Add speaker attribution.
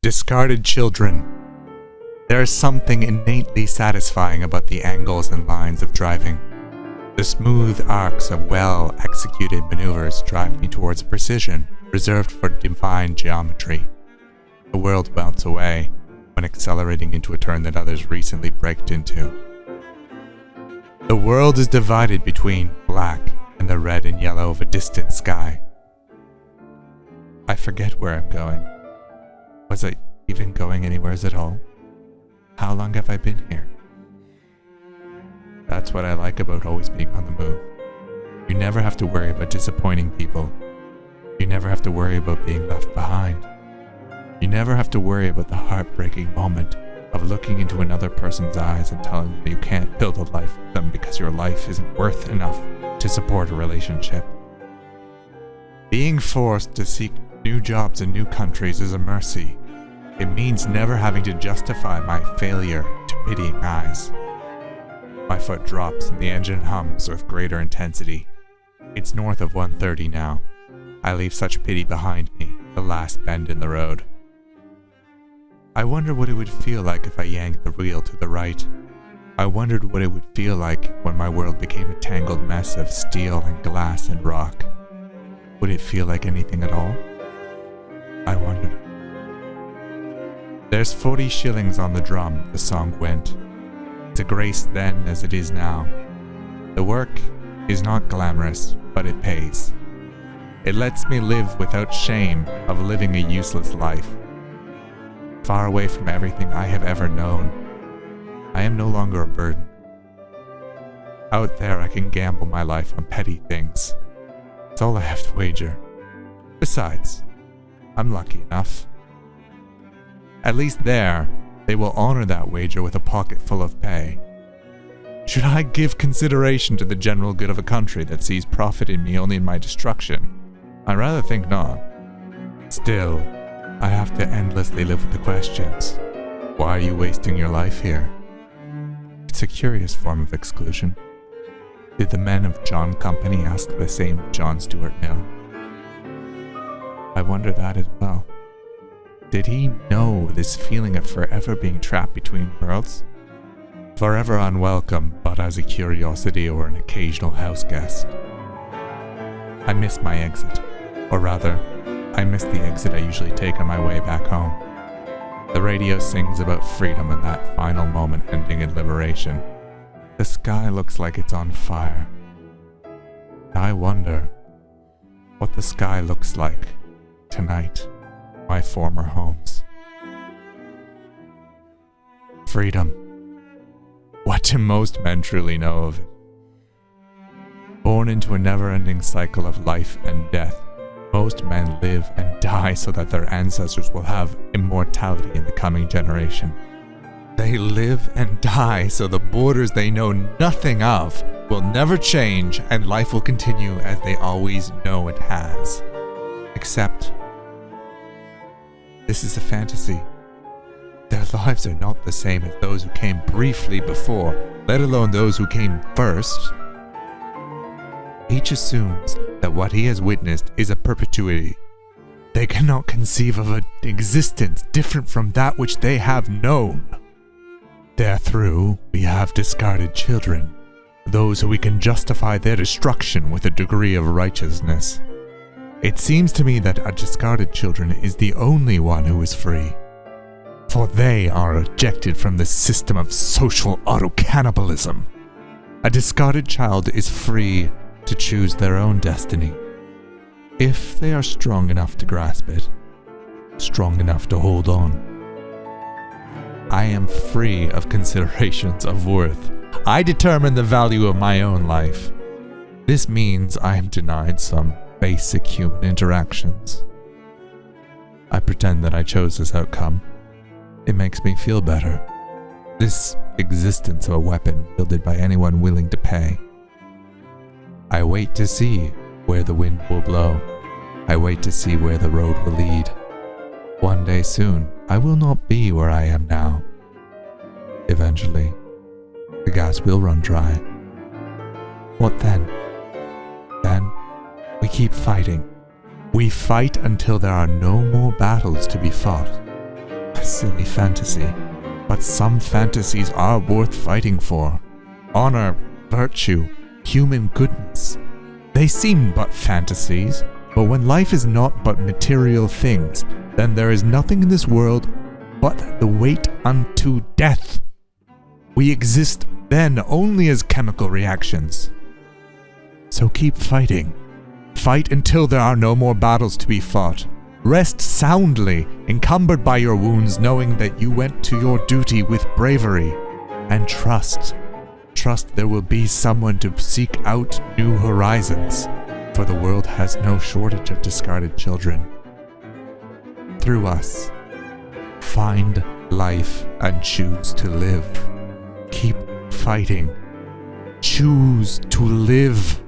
Speaker 1: Discarded children. There is something innately satisfying about the angles and lines of driving. The smooth arcs of well-executed maneuvers drive me towards a precision reserved for divine geometry. The world melts away when accelerating into a turn that others recently braked into. The world is divided between black and the red and yellow of a distant sky. I forget where I'm going. Was I even going anywhere at all? How long have I been here? That's what I like about always being on the move. You never have to worry about disappointing people. You never have to worry about being left behind. You never have to worry about the heartbreaking moment of looking into another person's eyes and telling them you can't build a life with them because your life isn't worth enough to support a relationship. Being forced to seek new jobs in new countries is a mercy. It means never having to justify my failure to pitying eyes. My foot drops and the engine hums with greater intensity. It's north of 1:30 now. I leave such pity behind me, the last bend in the road. I wonder what it would feel like if I yanked the wheel to the right. I wondered what it would feel like when my world became a tangled mess of steel and glass and rock. Would it feel like anything at all? I wondered. There's 40 shillings on the drum, the song went. It's a grace then as it is now. The work is not glamorous, but it pays. It lets me live without shame of living a useless life. Far away from everything I have ever known, I am no longer a burden. Out there I can gamble my life on petty things. It's all I have to wager. Besides, I'm lucky enough. At least there, they will honor that wager with a pocket full of pay. Should I give consideration to the general good of a country that sees profit in me only in my destruction? I rather think not. Still, I have to endlessly live with the questions. Why are you wasting your life here? It's a curious form of exclusion. Did the men of John Company ask the same of John Stuart Mill? I wonder that as well. Did he know this feeling of forever being trapped between worlds? Forever unwelcome, but as a curiosity or an occasional house guest. I miss my exit, or rather, I miss the exit I usually take on my way back home. The radio sings about freedom and that final moment ending in liberation. The sky looks like it's on fire. I wonder what the sky looks like tonight, my former homes. Freedom. What do most men truly know of it? Born into a never-ending cycle of life and death, most men live and die so that their ancestors will have immortality in the coming generation. They live and die so the borders they know nothing of will never change and life will continue as they always know it has. Except, this is a fantasy. Their lives are not the same as those who came briefly before, let alone those who came first. Each assumes that what he has witnessed is a perpetuity. They cannot conceive of an existence different from that which they have known. Therethrough, we have discarded children, those who we can justify their destruction with a degree of righteousness. It seems to me that a discarded children is the only one who is free, for they are ejected from the system of social auto-cannibalism. A discarded child is free to choose their own destiny, if they are strong enough to grasp it, strong enough to hold on. I am free of considerations of worth. I determine the value of my own life. This means I am denied some basic human interactions. I pretend that I chose this outcome. It makes me feel better. This existence of a weapon wielded by anyone willing to pay. I wait to see where the wind will blow. I wait to see where the road will lead. One day soon, I will not be where I am now. Eventually, the gas will run dry. What then? Then, we keep fighting. We fight until there are no more battles to be fought. silly fantasy, but some fantasies are worth fighting for. Honor, virtue, human goodness. They seem but fantasies, but when life is not but material things, then there is nothing in this world but the weight unto death. We exist then only as chemical reactions. So keep fighting. Fight until there are no more battles to be fought. Rest soundly, encumbered by your wounds, knowing that you went to your duty with bravery. And trust there will be someone to seek out new horizons, for the world has no shortage of discarded children. Through us, find life and choose to live. Keep fighting. Choose to live.